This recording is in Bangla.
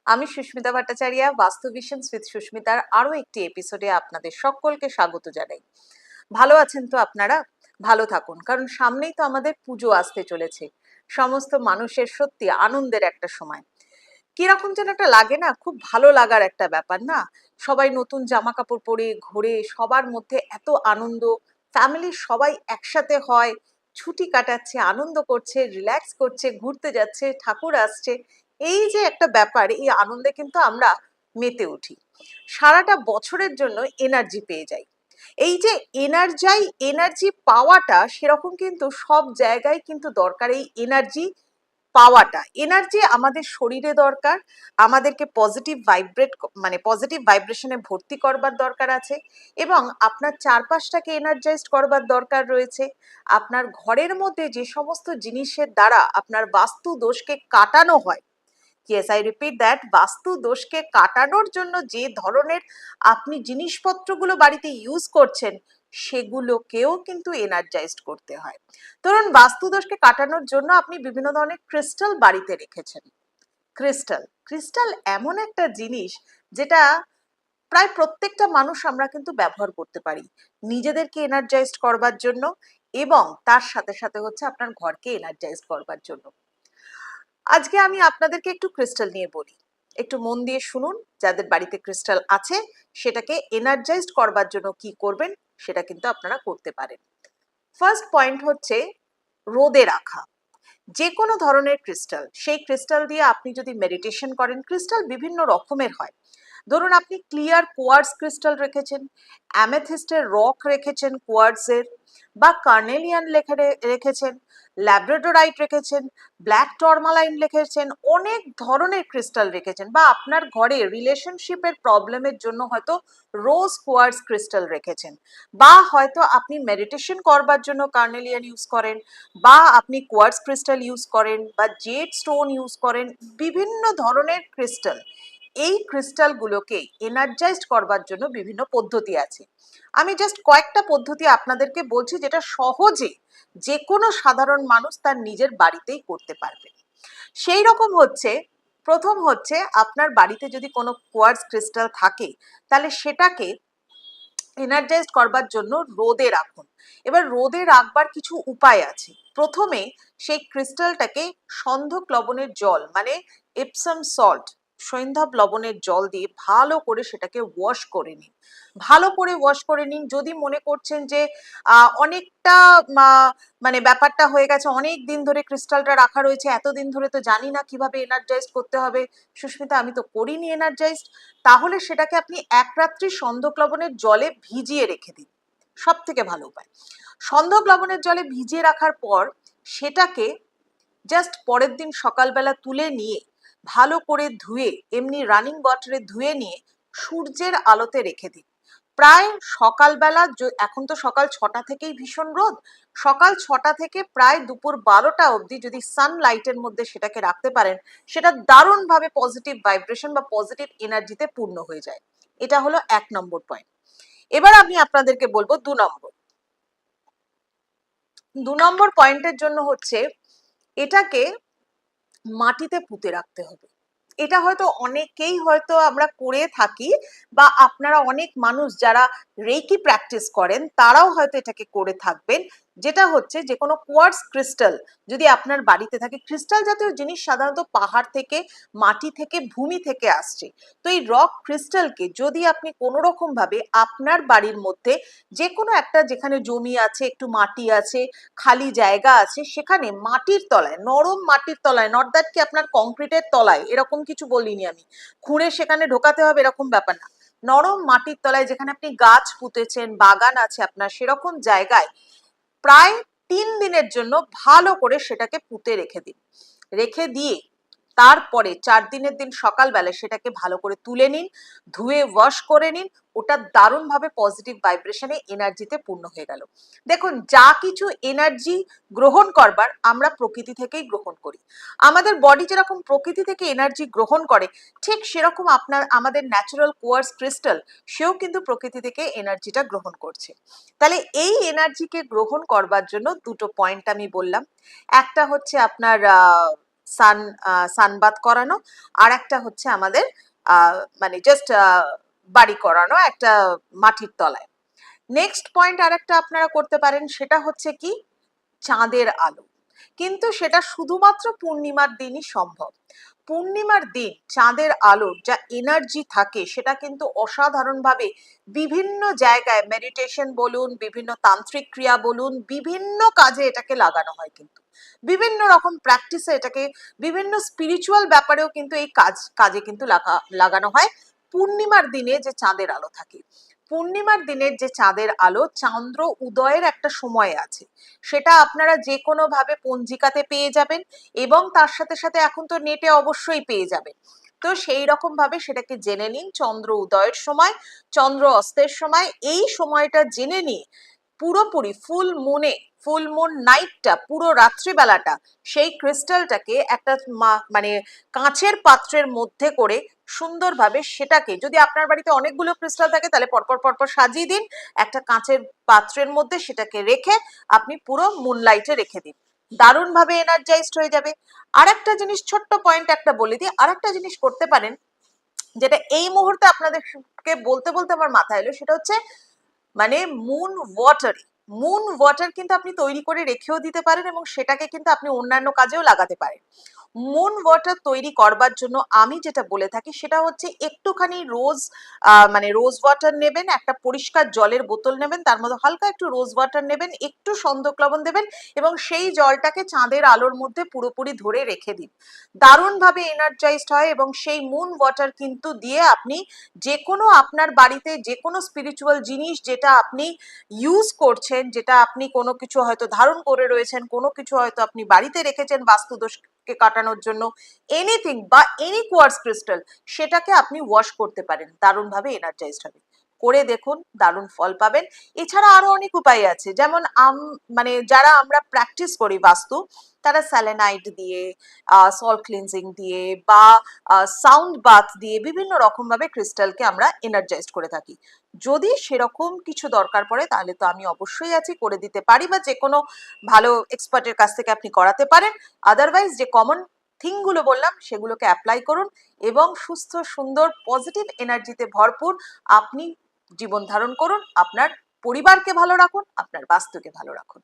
আমি সুস্মিতা ভট্টাচার্য, বাস্তু ভিশনস উইথ সুস্মিতার আরো একটি এপিসোডে আপনাদের সকলকে স্বাগত জানাই। ভালো আছেন তো আপনারা? ভালো থাকুন, কারণ সামনেই তো আমাদের পুজো আসতে চলেছে। সমস্ত মানুষের সত্যি আনন্দের একটা সময়। কিরকম যেন একটা লাগে না, খুব ভালো লাগার একটা ব্যাপার না? সবাই নতুন জামা কাপড় পরে ঘোরে, সবার মধ্যে এত আনন্দ, ফ্যামিলির সবাই একসাথে হয়, ছুটি কাটাচ্ছে, আনন্দ করছে, রিল্যাক্স করছে, ঘুরতে যাচ্ছে, ঠাকুর আসছে। এই যে একটা ব্যাপার, এই আনন্দে কিন্তু আমরা মেতে উঠি, সারাটা বছরের জন্য এনার্জি পেয়ে যাই। এই যে এনার্জি পাওয়াটা সেরকম কিন্তু সব জায়গায় কিন্তু দরকার। এই এনার্জি আমাদের শরীরে দরকার, আমাদেরকে পজিটিভ ভাইব্রেশনে ভর্তি করবার দরকার আছে, এবং আপনার চারপাশটাকে এনার্জাইজড করবার দরকার রয়েছে। আপনার ঘরের মধ্যে যে সমস্ত জিনিসের দ্বারা আপনার বাস্তু দোষকে কাটানো হয়, ইয়েস আই রিপিট দ্যাট, বাস্তু দোষকে কাটানোর জন্য যে ধরনের আপনি জিনিসপত্রগুলো বাড়িতে ইউজ করছেন, সেগুলোকেও কিন্তু এনার্জাইজড করতে হয়। ধরুন, বাস্তু দোষকে কাটানোর জন্য আপনি বিভিন্ন ধরনের ক্রিস্টাল বাড়িতে রেখেছেন। ক্রিস্টাল এমন একটা জিনিস যেটা প্রায় প্রত্যেকটা মানুষ আমরা কিন্তু ব্যবহার করতে পারি নিজেদেরকে এনার্জাইজড করবার জন্য, এবং তার সাথে সাথে হচ্ছে আপনার ঘরকে এনার্জাইজড করবার জন্য। আজকে আমি আপনাদেরকে একটু ক্রিস্টাল নিয়ে বলি, একটু মন দিয়ে শুনুন। যাদের বাড়িতে ক্রিস্টাল আছে, সেটাকে এনার্জাইজড করবার জন্য কি করবেন সেটা কিন্তু আপনারা করতে পারেন। ফার্স্ট পয়েন্ট হচ্ছে রোদে রাখা যে কোনো ধরনের ক্রিস্টাল। সেই ক্রিস্টাল দিয়ে আপনি যদি মেডিটেশন করেন, ক্রিস্টাল বিভিন্ন রকমের হয়। ধরুন, আপনি ক্লিয়ার কোয়ার্টজ ক্রিস্টাল রেখেছেন, অ্যামেথিস্টের রক রেখেছেন কোয়ার্টজের, বা কার্নেলিয়ান রেখেছেন, ল্যাব্রাডোরাইট রেখেছেন, ব্ল্যাক টরমালাইন রেখেছেন, অনেক ধরনের ক্রিস্টাল রেখেছেন, বা আপনার ঘরে রিলেশনশিপের প্রবলেমের জন্য হয়তো রোজ কোয়ার্টজ ক্রিস্টাল রেখেছেন, বা হয়তো আপনি মেডিটেশন করবার জন্য কার্নেলিয়ান ইউজ করেন, বা আপনি কোয়ার্টজ ক্রিস্টাল ইউজ করেন, বা জেড স্টোন ইউজ করেন। বিভিন্ন ধরনের ক্রিস্টাল, এই ক্রিস্টালগুলোকে এনার্জাইজড করবার জন্য বিভিন্ন পদ্ধতি আছে। আমি জাস্ট কয়েকটা পদ্ধতি আপনাদেরকে বলছি, যেটা সহজে যে কোনো সাধারণ মানুষ তার নিজের বাড়িতেই করতে পারবে। সেই রকম হচ্ছে, প্রথম হচ্ছে, আপনার বাড়িতে যদি কোনো কোয়ার্টজ ক্রিস্টাল থাকে, তাহলে সেটাকে এনার্জাইজড করবার জন্য রোদে রাখুন। এবার রোদে রাখবার কিছু উপায় আছে। প্রথমে সেই ক্রিস্টালটাকে সন্ধক লবণের জল, মানে এপসাম সল্ট, সৈন্ধব লবণের জল দিয়ে ভালো করে সেটাকে ওয়াশ করে নিন। ভালো করে ওয়াশ করে নিন। যদি মনে করছেন যে অনেকটা মানে ব্যাপারটা হয়ে গেছে, অনেক দিন ধরে ক্রিস্টালটা রাখা রয়েছে, এতদিন ধরে তো জানি না কিভাবে এনার্জাইজ করতে হবে, সুস্মিতা আমি তো করিনি এনার্জাইজড, তাহলে সেটাকে আপনি এক রাত্রি সন্ধক লবণের জলে ভিজিয়ে রেখে দিন। সব থেকে ভালো উপায়। সন্ধক লবণের জলে ভিজিয়ে রাখার পর সেটাকে জাস্ট পরের দিন সকালবেলা তুলে নিয়ে ভালো করে ধুয়ে, এমনি রানিং ওয়াটারে ধুয়ে নিয়ে সূর্যের আলোতে রেখে দিন। প্রায় সকালবেলা, এখন তো সকাল 6টা থেকেই ভীষণ রোদ, সকাল 6টা থেকে প্রায় দুপুর 12টা অবধি যদি সানলাইটের মধ্যে সেটাকে রাখতে পারেন, সেটা দারুণভাবে পজিটিভ ভাইব্রেশন বা পজিটিভ এনার্জিতে পূর্ণ হয়ে যায়। এটা হলো 1 নম্বর পয়েন্ট। এবার আমি আপনাদেরকে বলবো 2 নম্বর পয়েন্টের জন্য হচ্ছে, এটাকে মাটিতে পুঁতে রাখতে হবে। এটা হয়তো অনেকেই হয়তো আমরা করে থাকি, বা আপনারা অনেক মানুষ যারা রেকি প্র্যাকটিস করেন তারাও হয়তো এটাকে করে থাকবেন। যেটা হচ্ছে, যে কোনো কোয়ার্টজ ক্রিস্টাল যদি আপনার বাড়িতে থাকে, ক্রিস্টাল জাতীয় জিনিস সাধারণত পাহাড় থেকে, মাটি থেকে, ভূমি থেকে আসছে। তো এই রক ক্রিস্টালকে যদি আপনি কোনো রকম ভাবে আপনার বাড়ির মধ্যে যে কোনো একটা, যেখানে জমি আছে, একটু মাটি আছে, খালি জায়গা আছে, সেখানে মাটির তলায়, নরম মাটির তলায়, নট দ্যাট কি আপনার কংক্রিটের তলায়, এরকম কিছু বলিনি আমি, খুঁড়ে সেখানে ঢোকাতে হবে এরকম ব্যাপার না, নরম মাটির তলায় যেখানে আপনি গাছ পুঁতেছেন, বাগান আছে আপনার, সেরকম জায়গায় প্রায় 3 দিনের জন্য ভালো করে সেটাকে পুঁতে রেখে দিন। রেখে দিয়ে তারপরে 4 দিনের দিন সকালবেলা সেটাকে ভালো করে তুলে নিন, ধুয়ে ওয়াশ করে নিন। ওটা দারুণভাবে পজিটিভ ভাইব্রেশনে এনার্জিতে পূর্ণ হয়ে গেল। দেখুন, যা কিছু এনার্জি গ্রহণ করবার আমরা প্রকৃতি থেকেই গ্রহণ করি। আমাদের বডি যেরকম প্রকৃতি থেকে এনার্জি গ্রহণ করে, ঠিক সেরকম আমাদের ন্যাচারাল কোয়ার্টজ ক্রিস্টাল, সেও কিন্তু প্রকৃতি থেকে এনার্জিটা গ্রহণ করছে। তাহলে এই এনার্জিকে গ্রহণ করবার জন্য 2টো পয়েন্ট আমি বললাম। একটা হচ্ছে আপনার সানবাথ করানো, আর একটা হচ্ছে আমাদের মানে জাস্ট বাড়ি করানো একটা মাটির তলায়। নেক্সট পয়েন্ট আর একটা আপনারা করতে পারেন, সেটা হচ্ছে কি চাঁদের আলো। কিন্তু সেটা শুধুমাত্র পূর্ণিমার দিনই সম্ভব। পূর্ণিমার দিন চাঁদের আলোর যা এনার্জি থাকে সেটা কিন্তু অসাধারণভাবে বিভিন্ন জায়গায় মেডিটেশন বলুন, বিভিন্ন তান্ত্রিক ক্রিয়া বলুন, বিভিন্ন কাজে এটাকে লাগানো হয়, কিন্তু বিভিন্ন রকম প্র্যাকটিসে এটাকে, বিভিন্ন স্পিরিচুয়াল ব্যাপারেও কিন্তু এই কাজে কিন্তু লাগানো হয় পূর্ণিমার দিনে যে চাঁদের আলো থাকে। পূর্ণিমার দিনের যে চাঁদের আলো, চন্দ্র উদয়ের একটা সময় আছে, সেটা আপনারা যে কোনো ভাবে পঞ্জিকাতে পেয়ে যাবেন, এবং তার সাথে সাথে এখন তো নেটে অবশ্যই পেয়ে যাবেন। তো সেই রকম ভাবে সেটাকে জেনে নিন, চন্দ্র উদয়ের সময়, চন্দ্র অস্তের সময়, এই সময়টা জেনে নিয়ে পুরোপুরি ফুল মুন নাইটটা, পুরো রাত্রিবেলাটা সেই ক্রিস্টালটাকে একটা মানে কাঁচের পাত্রের মধ্যে করে সুন্দরভাবে সেটাকে, যদি আপনার বাড়িতে অনেকগুলো ক্রিস্টাল থাকে তাহলে পরপর পরপর সাজিয়ে দিন, একটা কাঁচের পাত্রের মধ্যে সেটাকে রেখে আপনি পুরো মুনলাইটে রেখে দিন, দারুণভাবে এনার্জাইজড হয়ে যাবে। আর একটা জিনিস, ছোট্ট পয়েন্ট একটা বলে দিই, আর একটা জিনিস করতে পারেন যেটা এই মুহূর্তে আপনাদেরকে বলতে বলতে আমার মাথায় এলো, সেটা হচ্ছে মানে মুন ওয়াটার কিন্তু আপনি তৈরি করে রেখেও দিতে পারেন, এবং সেটাকে কিন্তু আপনি অন্যান্য কাজেও লাগাতে পারেন। মুন ওয়াটার তৈরি করবার জন্য আমি যেটা বলে থাকি সেটা হচ্ছে একটুখানি মানে রোজ ওয়াটার নেবেন, একটা পরিষ্কার জলের বোতল নেবেন, তার মধ্যে হালকা একটু রোজ ওয়াটার নেবেন, একটু সন্দক লবণ দেবেন, এবং সেই জলটাকে চাঁদের আলোর মধ্যে পুরোপুরি ধরে রেখে দিন, দারুণভাবে এনার্জাইজড হয়। এবং সেই মুন ওয়াটার কিন্তু দিয়ে আপনি যে কোনো আপনার বাড়িতে যে কোনো স্পিরিচুয়াল জিনিস যেটা আপনি ইউজ করছেন, যেটা আপনি কোনো কিছু হয়তো ধারণ করে রয়েছেন, কোনো কিছু হয়তো আপনি বাড়িতে রেখেছেন বাস্তুদোষকে কাটানোর জন্য, এনিথিং বা এনি কোয়ার্টজ ক্রিস্টাল, সেটাকে আপনি ওয়াশ করতে পারেন, দারুণভাবে এনার্জাইজড হবে। করে দেখুন, দারুণ ফল পাবেন। এছাড়া আরো অনেক উপায় আছে, যেমন মানে যারা আমরা প্র্যাকটিস করি বাস্তু, তারা স্যালেনাইট দিয়ে, সল্ট ক্লিনজিং দিয়ে, বা সাউন্ড বাথ দিয়ে বিভিন্ন রকম ভাবে ক্রিস্টালকে আমরা এনার্জাইজড করে থাকি। যদি সেরকম কিছু দরকার পড়ে তাহলে তো আমি অবশ্যই আছি, করে দিতে পারি, বা যে কোনো ভালো এক্সপার্টের কাছ থেকে আপনি করাতে পারেন। আদারওয়াইজ যে কমন থিংগুলো বললাম সেগুলোকে অ্যাপ্লাই করুন, এবং সুস্থ সুন্দর পজিটিভ এনার্জিতে ভরপুর আপনি জীবন ধারণ করুন, আপনার পরিবারকে ভালো রাখুন, আপনার বাস্তুকে ভালো রাখুন।